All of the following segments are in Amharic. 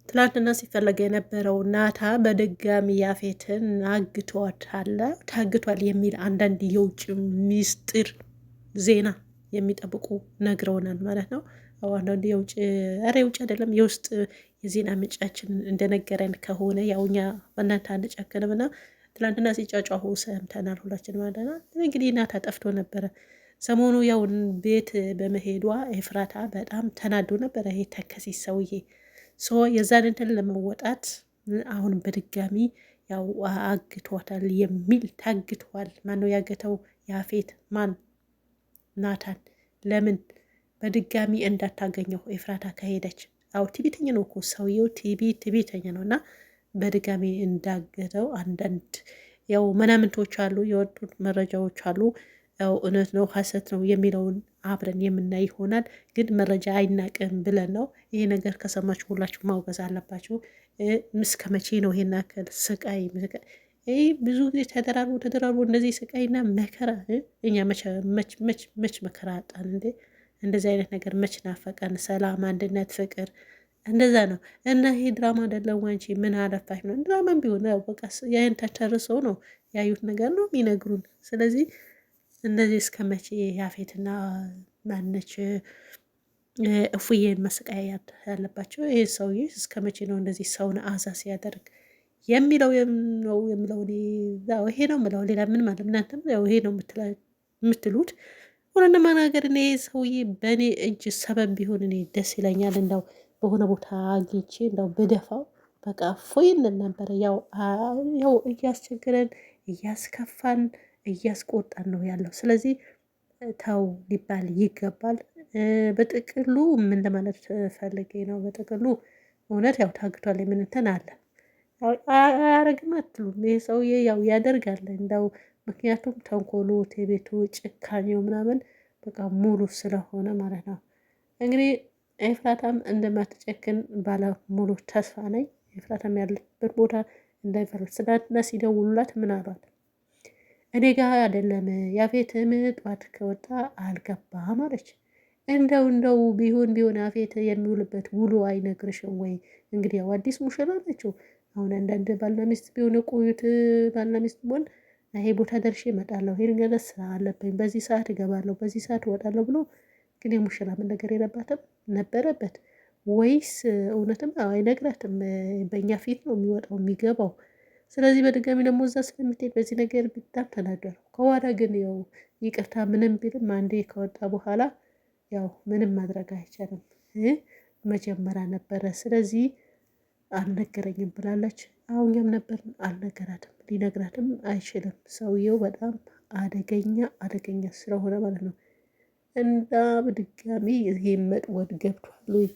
ትላንትና ሲፈለግ የነበረው ናታ በድጋሚ ያፌትን ታግቷል የሚል አንዳንድ የውጭ ሚስጥር ዜና የሚጠብቁ ነግረውናል ማለት ነው። አንዳንድ የውጭ የውጭ አይደለም የውስጥ የዜና ምንጫችን እንደነገረን ከሆነ ያው እኛ በእናንተ አንጨክንም እና ትላንትና ሲጫጫሁ ሰምተናል ሁላችን ማለት ነው። እንግዲህ ናታ ጠፍቶ ነበረ ሰሞኑ ያው ቤት በመሄዷ ኤፍራታ በጣም ተናዶ ነበረ። ይሄ ተከሲስ ሰውዬ የዛን እንትን ለመወጣት አሁን በድጋሚ ያው አግቷታል የሚል ታግቷል። ማን ነው ያገተው? ያፌት። ማን? ናታን። ለምን በድጋሚ እንዳታገኘው ኤፍራታ ከሄደች። አው ቲቪተኛ ነው እኮ ሰውየው፣ ቲቪተኛ ነው እና በድጋሚ እንዳገተው አንዳንድ ያው መናምንቶች አሉ፣ የወጡት መረጃዎች አሉ። ያው እውነት ነው ሀሰት ነው የሚለውን አብረን የምናይ ይሆናል። ግን መረጃ አይናቅም ብለን ነው። ይሄ ነገር ከሰማችሁ ሁላችሁ ማውገዝ አለባችሁ። እስከ መቼ ነው ይሄን ያክል ስቃይ? ይህ ብዙ ጊዜ ተደራርቦ እንደዚህ ስቃይና መከራ እኛ መች መከራ አጣን እንዴ? እንደዚህ አይነት ነገር መች ናፈቀን? ሰላም፣ አንድነት፣ ፍቅር እንደዛ ነው። እና ይሄ ድራማ አይደለም። አንቺ ምን አለፋሽ ነው? ድራማም ቢሆን በቃ ያን ተጨርሰው ነው ያዩት ነገር ነው የሚነግሩን። ስለዚህ እነዚህ እስከ መቼ ያፌትና ማነች እፉዬን መስቃያት ያለባቸው? ይህ ሰውዬ እስከ መቼ ነው እንደዚህ ሰውን አዛ ሲያደርግ የሚለው ይሄ ነው የምለው። ሌላ ምን ማለት እናንተም ያው ይሄ ነው የምትሉት። ሆነ መናገር እኔ ሰውዬ በእኔ እጅ ሰበብ ቢሆን እኔ ደስ ይለኛል። እንዳው በሆነ ቦታ አግኝቼ እንዳው በደፋው በቃ ፎይን ነበረ። ያው እያስቸገረን እያስከፋን እያስቆጣን ነው ያለው። ስለዚህ ተው ሊባል ይገባል። በጥቅሉ ምን ለማለት ፈልጌ ነው? በጥቅሉ እውነት ያው ታግቷል የምንተን አለ አያረግም አትሉም? ይሄ ሰውዬ ያው ያደርጋል እንደው ምክንያቱም ተንኮሉ፣ ቤቱ፣ ጭካኔው ምናምን በቃ ሙሉ ስለሆነ ማለት ነው። እንግዲህ ኤፍራታም እንደማትጨክን ባለ ሙሉ ተስፋ ነኝ። ኤፍራታም ያለበት ቦታ እንዳይፈርስ ስላትና ሲደውሉላት ምን አሏት? እኔ ጋር አይደለም ያፌት ጠዋት ከወጣ አልገባም አለች። እንደው ቢሆን ያፌት የሚውልበት ውሎ አይነግርሽም ወይ? እንግዲህ ያው አዲስ ሙሽራ ናቸው። አሁን አንዳንድ ባልና ሚስት ቢሆን የቆዩት ባልና ሚስት ቢሆን ይሄ ቦታ ደርሼ እመጣለሁ፣ ይሄን ነገር ስራ አለብኝ፣ በዚህ ሰዓት እገባለሁ፣ በዚህ ሰዓት እወጣለሁ ብሎ ግን የሙሽራ ምን ነገር የለባትም ነበረበት ወይስ? እውነትም አይነግራትም። በእኛ ፊት ነው የሚወጣው የሚገባው። ስለዚህ በድጋሚ ደግሞ እዛ ስለምትሄድ በዚህ ነገር በጣም ተናደሩ። ከኋላ ግን ያው ይቅርታ ምንም ቢልም አንዴ ከወጣ በኋላ ያው ምንም ማድረግ አይቻልም። መጀመሪያ ነበረ። ስለዚህ አልነገረኝም ብላለች። አሁንም ነበር አልነገራትም፣ ሊነግራትም አይችልም። ሰውየው በጣም አደገኛ ስለሆነ ማለት ነው። እና በድጋሚ ይሄ መጥወድ ገብቷል ወይ?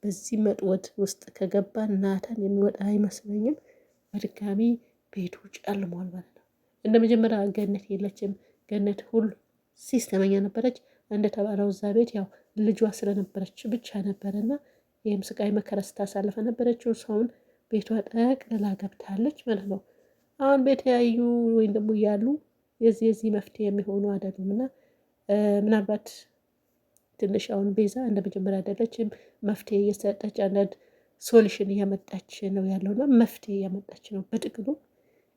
በዚህ መጥወድ ውስጥ ከገባ ናታን የሚወጣ አይመስለኝም። በድጋሚ ቤቱ ጨልሟል ማለት ነው። እንደ መጀመሪያ ገነት የለችም። ገነት ሁሉ ሲስተመኛ ነበረች። እንደተባለው እዛ ቤት ያው ልጇ ስለነበረች ብቻ ነበረና ይህም ስቃይ መከራ ስታሳልፈ ነበረችው። ሰውን ቤቷ ጠቅልላ ገብታለች ማለት ነው። አሁን ቤት ያዩ ወይም ደግሞ እያሉ የዚህ መፍትሄ የሚሆኑ አይደሉም እና ምናልባት ትንሽ አሁን ቤዛ እንደ መጀመሪያ አይደለችም። መፍትሄ እየሰጠች አንዳንድ ሶሉሽን እያመጣች ነው ያለውና መፍትሄ እያመጣች ነው። በጥቅሉ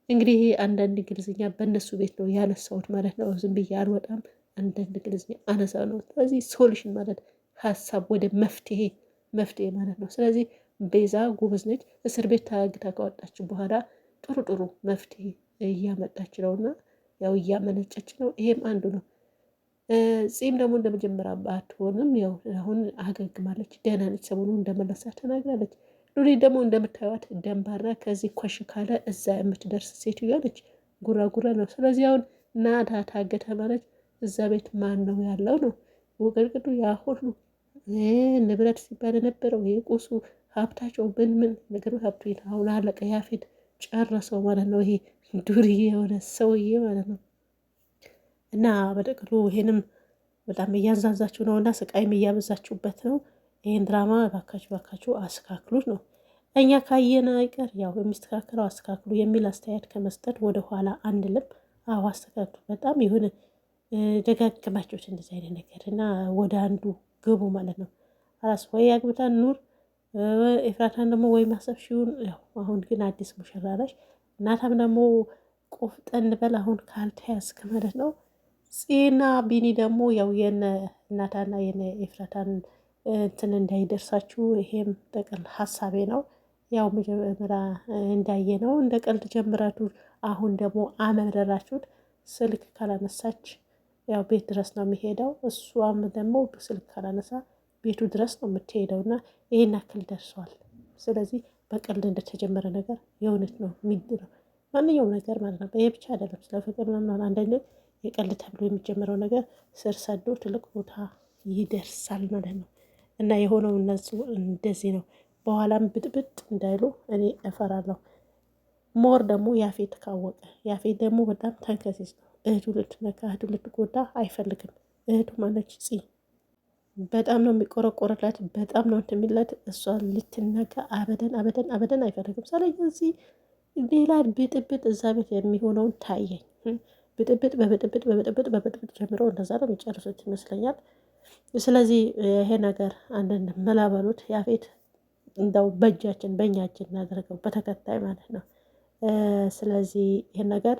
እንግዲህ ይሄ አንዳንድ እንግሊዝኛ በእነሱ ቤት ነው ያነሳሁት ማለት ነው። ዝም ብዬ አልወጣም። አንዳንድ እንግሊዝኛ አነሳ ነው። ስለዚህ ሶሉሽን ማለት ሀሳብ ወደ መፍትሄ ማለት ነው። ስለዚህ ቤዛ ጎበዝ ነች። እስር ቤት ታግታ ከወጣች በኋላ ጥሩ መፍትሄ እያመጣች ነውና ያው እያመነጨች ነው። ይሄም አንዱ ነው። ጺም ደግሞ እንደመጀመሪያ ባትሆንም ያው አሁን አገግማለች፣ ደህና ነች። ሰሞኑን እንደመለሳ ተናግራለች። ሉሊ ደግሞ እንደምታዩት ደንባራ ከዚህ ኮሽ ካለ እዛ የምትደርስ ሴትዮ ነች። ጉራ ነው። ስለዚህ አሁን ናታ ታገተ ማለት እዛ ቤት ማን ነው ያለው ነው ወገርግዱ ያ ሁሉ ንብረት ሲባል የነበረው ይሄ ቁሱ ሀብታቸው ምን ነገሩ ሀብቱ አሁን አለቀ። ያፌት ጨረሰው ማለት ነው። ይሄ ዱርዬ የሆነ ሰውዬ ማለት ነው። እና በጥቅሉ ይሄንም በጣም እያንዛዛችሁ ነው እና ስቃይም እያበዛችሁበት ነው። ይሄን ድራማ ባካችሁ አስተካክሉት ነው። እኛ ካየን አይቀር ያው የሚስተካከለው አስተካክሉ የሚል አስተያየት ከመስጠት ወደ ኋላ አንልም። አዎ አስተካክሉ። በጣም የሆነ ደጋግማችሁት እንደዚህ አይነት ነገር እና ወደ አንዱ ግቡ ማለት ነው። አላስ ወይ አግብታ ኑር ኤፍራታን ደግሞ ወይ ማሰብሽውን ያው አሁን ግን አዲስ ሙሽራ ነሽ። እናታም ደግሞ ቆፍጠን በል አሁን ካልተያዝክ ማለት ነው። ፄና ቢኒ ደግሞ ያው የነ እናታና የነ ኤፍራታን እንትን እንዳይደርሳችሁ ይሄም ጠቅል ሀሳቤ ነው። ያው መጀመሪያ እንዳየ ነው እንደ ቀልድ ጀምራችሁ አሁን ደግሞ አመረራችሁት። ስልክ ካላነሳች ያው ቤት ድረስ ነው የሚሄደው። እሷም ደግሞ ስልክ ካላነሳ ቤቱ ድረስ ነው የምትሄደው እና ይሄን ያክል ደርሷል። ስለዚህ በቀልድ እንደተጀመረ ነገር የእውነት ነው የሚድነው ማንኛውም ነገር ማለት ነው። ይሄ ብቻ አይደለም ስለ ፍቅር ምናምን አንዳንዴ የቀልድ ተብሎ የሚጀምረው ነገር ስር ሰዶ ትልቅ ቦታ ይደርሳል ማለት ነው። እና የሆነው እነሱ እንደዚህ ነው። በኋላም ብጥብጥ እንዳይሉ እኔ እፈራለሁ። ሞር ደግሞ ያፌት ካወቀ ያፌት ደግሞ በጣም ተንከሲስ ነው። እህቱ ልትነካ እህቱ ልትጎዳ አይፈልግም። እህቱ ማነች ፂ በጣም ነው የሚቆረቆርላት፣ በጣም ነው እንትን የሚላት። እሷ ልትነካ አበደን አበደን አበደን አይፈልግም። ስለዚህ ሌላ ብጥብጥ እዛ ቤት የሚሆነውን ታየኝ። ብጥብጥ በብጥብጥ በብጥብጥ በብጥብጥ ጀምሮ እንደዛ ነው የሚጨርሱት ይመስለኛል። ስለዚህ ይሄ ነገር አንዳንድ መላበሉት ያፌት እንደው በእጃችን በእኛ እጅ እናደርገው በተከታይ ማለት ነው። ስለዚህ ይህን ነገር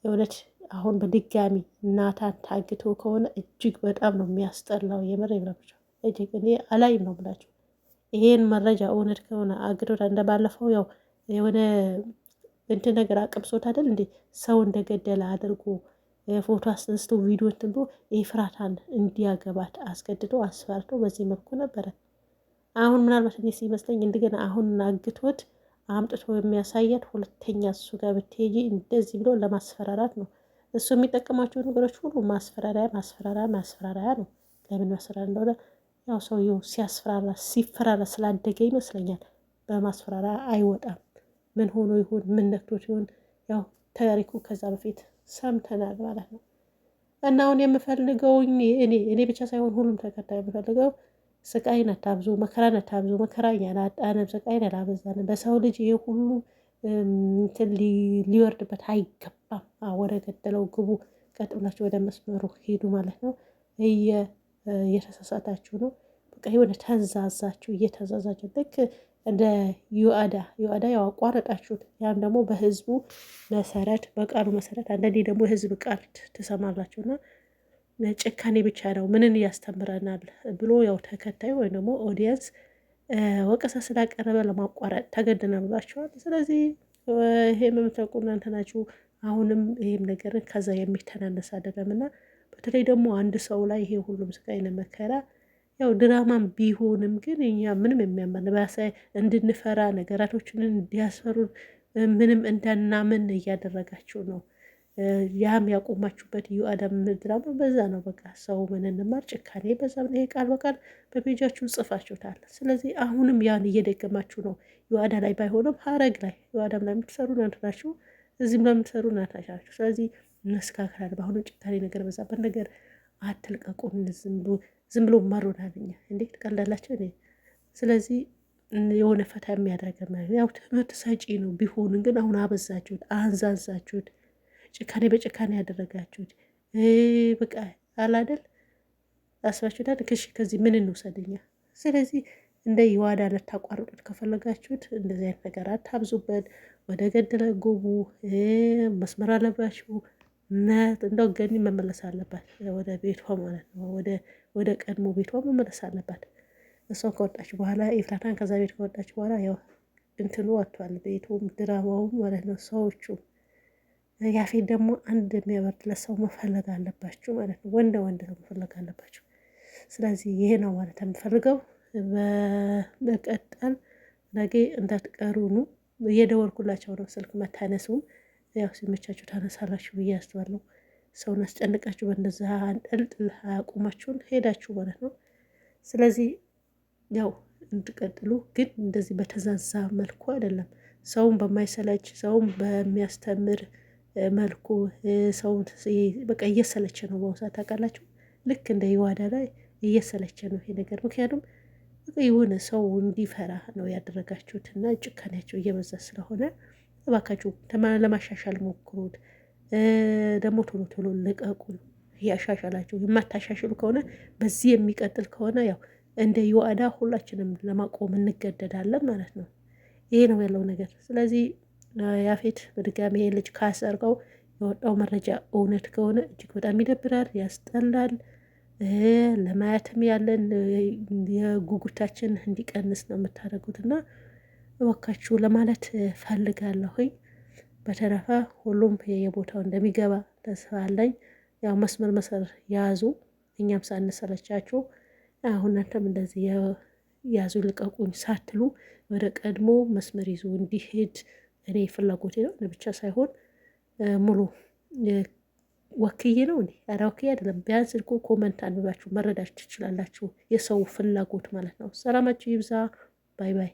የእውነት አሁን በድጋሚ ናታን ታግቶ ከሆነ እጅግ በጣም ነው የሚያስጠላው። የምር ይብላቸው እጅግ እኔ አላይም ነው ብላቸው። ይሄን መረጃ እውነት ከሆነ አግዶታ እንደባለፈው ያው የሆነ እንትን ነገር አቅምሶት አይደል እንዴ ሰው እንደገደለ አድርጎ ፎቶ አስነስቶ ቪዲዮ እንትን ብሎ ኤፍራታን እንዲያገባት አስገድዶ አስፈርቶ በዚህ መልኩ ነበረ። አሁን ምናልባት እኔ ሲመስለኝ እንደገና አሁን አግቶት አምጥቶ የሚያሳያት ሁለተኛ እሱ ጋር ብትሄጂ እንደዚህ ብሎ ለማስፈራራት ነው። እሱ የሚጠቀማቸው ነገሮች ሁሉ ማስፈራሪያ ማስፈራሪያ ማስፈራሪያ ነው። ለምን ማስፈራሪያ እንደሆነ ያው ሰውየው ሲፈራራ ስላደገ ይመስለኛል። በማስፈራሪያ አይወጣም። ምን ሆኖ ይሆን ምን ነክቶት ይሆን? ያው ታሪኩ ከዛ በፊት ሰምተናል ማለት ነው። እና አሁን የምፈልገው እኔ ብቻ ሳይሆን ሁሉም ተከታይ የምፈልገው ስቃይን አታብዙ፣ መከራን አታብዙ። መከራ እኛን አጣንም፣ ስቃይን አላበዛንም። በሰው ልጅ ይሄ ሁሉ እንትን ሊወርድበት አይገባም። ወደ ገደለው ግቡ፣ ቀጥ ብላችሁ ወደ መስመሩ ሄዱ ማለት ነው። እየተሳሳታችሁ ነው። በቃ የሆነ ተንዛዛችሁ፣ እየተንዛዛችሁ ልክ እንደ ዩአዳ ያው አቋረጣችሁት። ያም ደግሞ በህዝቡ መሰረት በቃሉ መሰረት አንዳንዴ ደግሞ የህዝብ ቃል ትሰማላችሁና ጭካኔ ብቻ ነው ምንን ያስተምረናል ብሎ ያው ተከታይ ወይም ደግሞ ኦዲየንስ ወቀሳ ስላቀረበ ለማቋረጥ ተገደና ብሏቸዋል። ስለዚህ ይሄ የምታውቁ እናንተ ናችሁ። አሁንም ይሄም ነገርን ከዛ የሚተናነስ አይደለም እና በተለይ ደግሞ አንድ ሰው ላይ ይሄ ሁሉም ስቃይን መከራ ያው ድራማም ቢሆንም ግን እኛ ምንም የሚያመን ባሳይ እንድንፈራ ነገራቶችን እንዲያስፈሩን ምንም እንዳናምን እያደረጋችሁ ነው። ያም ያቆማችሁበት አዳም ድራማ በዛ ነው። በቃ ሰው ምን እንማር ጭካኔ በዛ ይሄ ቃል በቃል በፔጃችሁ ጽፋችሁታል። ስለዚህ አሁንም ያን እየደገማችሁ ነው። ዩአዳ ላይ ባይሆንም ሀረግ ላይ ዩአዳም ላይ የምትሰሩ እናንተ ናችሁ፣ እዚህም ላይ የምትሰሩ እናንተ ናችሁ። ስለዚህ መስካከል በአሁኑ ጭካኔ ነገር በዛበት ነገር አትልቀቁን። ዝም ብሎ ማሮናል። እኛ እንዴት ትቀልዳላችሁ? እኔ ስለዚህ የሆነ ፈታ የሚያደርገን ያው ትምህርት ሰጪ ነው ቢሆንም ግን አሁን አበዛችሁት፣ አንዛዛችሁት፣ ጭካኔ በጭካኔ ያደረጋችሁት በቃ አላደል አስባችሁታል። ክሽ ከዚህ ምን እንውሰድኛ? ስለዚህ እንደ ይዋዳ ልታቋርጡት ከፈለጋችሁት እንደዚህ አይነት ነገር አታብዙበት። ወደ ገደለ ጎቡ መስመር አለባችሁ። እንደው ገኒ መመለስ አለባት ወደ ቤቷ ማለት ነው። ወደ ቀድሞ ቤቷ መመለስ አለባት። እሷን ከወጣች በኋላ ኤፍራታን ከዛ ቤት ከወጣች በኋላ ያው እንትኑ ወጥቷል፣ ቤቱም ድራማውም ማለት ነው። ሰዎቹ ያፌት ደግሞ አንድ የሚያበርድለት ሰው መፈለግ አለባችሁ ማለት ነው። ወንድ ሰው መፈለግ አለባችሁ። ስለዚህ ይሄ ነው ማለት የምፈልገው። በመቀጠል ነገ እንዳትቀሩኑ እየደወልኩላቸው ነው። ስልክ መታነሱም ያው ሲመቻችሁ ታነሳላችሁ ብዬ አስባለሁ። ሰውን አስጨንቃችሁ በእንደዛ አንጠልጥል አያቁማችሁን ሄዳችሁ ማለት ነው። ስለዚህ ያው እንድቀጥሉ ግን እንደዚህ በተዛዛ መልኩ አይደለም። ሰውን በማይሰለች ሰውን በሚያስተምር መልኩ ሰውን በቃ እየሰለቸ ነው በውሳት ታውቃላችሁ። ልክ እንደ ይዋዳ ላይ እየሰለቸ ነው ይሄ ነገር። ምክንያቱም የሆነ ሰው እንዲፈራ ነው ያደረጋችሁት እና ጭካኔያቸው እየበዛ ስለሆነ እባካችሁ ለማሻሻል ሞክሩት። ደግሞ ቶሎ ቶሎ ልቀቁ። እያሻሻላችሁ የማታሻሽሉ ከሆነ በዚህ የሚቀጥል ከሆነ ያው እንደ ዩአዳ ሁላችንም ለማቆም እንገደዳለን ማለት ነው። ይሄ ነው ያለው ነገር። ስለዚህ ያፌት በድጋሚ ይሄ ልጅ ካሰርቀው የወጣው መረጃ እውነት ከሆነ እጅግ በጣም ይደብራል፣ ያስጠላል። ለማየትም ያለን የጉጉታችን እንዲቀንስ ነው የምታደርጉት እና እባካችሁ ለማለት ፈልጋለሁኝ። በተረፈ ሁሉም የቦታው እንደሚገባ ተስፋ አለኝ። ያው መስመር ያዙ፣ እኛም ሳንሰለቻችሁ አሁን እናንተም እንደዚህ ያዙ ልቀቁኝ ሳትሉ ወደ ቀድሞ መስመር ይዞ እንዲሄድ እኔ ፍላጎቴ ነው። ለብቻ ሳይሆን ሙሉ ወክዬ ነው እንዴ? ኧረ ወክዬ አይደለም። ቢያንስ እኮ ኮመንት አንብባችሁ መረዳት ትችላላችሁ፣ የሰው ፍላጎት ማለት ነው። ሰላማችሁ ይብዛ። ባይ ባይ።